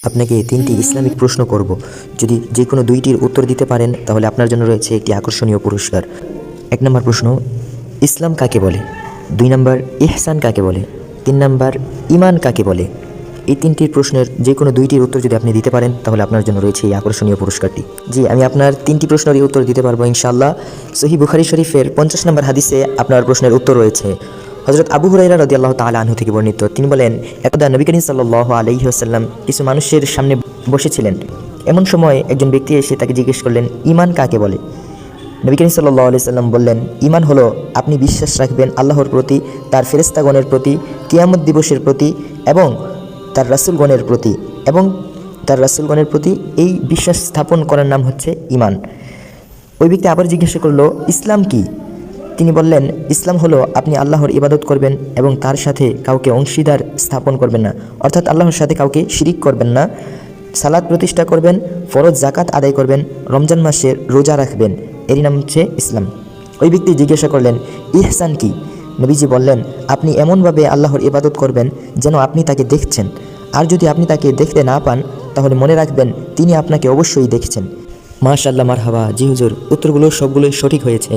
আপনাকে তিনটি ইসলামিক প্রশ্ন করব। যদি যে কোনো দুইটির উত্তর দিতে পারেন তাহলে আপনার জন্য রয়েছে একটি আকর্ষণীয় পুরস্কার। 1 নম্বর প্রশ্ন, ইসলাম কাকে বলে? 2 নম্বর, ইহসান কাকে বলে? 3 নম্বর, ঈমান কাকে বলে? এই তিনটির প্রশ্নের যে কোনো দুইটির উত্তর যদি আপনি দিতে পারেন তাহলে আপনার জন্য রয়েছে এই আকর্ষণীয় পুরস্কারটি। জি, আমি আপনার তিনটি প্রশ্নেরই উত্তর দিতে পারবো ইনশাআল্লাহ। সহিহ বুখারী শরীফের 50 নম্বর হাদিসে আপনার প্রশ্নের উত্তর রয়েছে। হযরত আবু হুরায়রা রাদিয়াল্লাহু তাআলা আনহু থেকে বর্ণিত, তিনি বলেন, একদা নবী করিম সাল্লাল্লাহু আলাইহি ওয়াসাল্লাম কিছু মানুষের সামনে বসেছিলেন। এমন সময় একজন ব্যক্তি এসে তাকে জিজ্ঞেস করলেন, ঈমান কাকে বলে? নবী করিম সাল্লাল্লাহু আলাইহি ওয়াসাল্লাম বললেন, ঈমান হলো আপনি বিশ্বাস রাখবেন আল্লাহর প্রতি, তার ফেরেশতাগণের প্রতি, কিয়ামত দিবসের প্রতি এবং তার রাসূলগণের প্রতি এই বিশ্বাস স্থাপন করার নাম হচ্ছে ঈমান। ওই ব্যক্তি আবার জিজ্ঞাসা করলো, ইসলাম কি? তিনি বললেন, ইসলাম হলো আপনি আল্লাহর ইবাদত করবেন এবং তার সাথে কাউকে অংশীদার স্থাপন করবেন না, অর্থাৎ আল্লাহর সাথে কাউকে শিরিক করবেন না, সালাত প্রতিষ্ঠা করবেন, ফরজ জাকাত আদায় করবেন, রমজান মাসের রোজা রাখবেন, এরই নাম হচ্ছে ইসলাম। ওই ব্যক্তি জিজ্ঞাসা করলেন, ইহসান কি? নবীজি বললেন, আপনি এমনভাবে আল্লাহর ইবাদত করবেন যেন আপনি তাকে দেখছেন, আর যদি আপনি তাকে দেখতে না পান তাহলে মনে রাখবেন তিনি আপনাকে অবশ্যই দেখছেন। মাশাআল্লাহ, মারহাবা। জি হুজুর, উত্তরগুলো সবগুলোই সঠিক হয়েছে।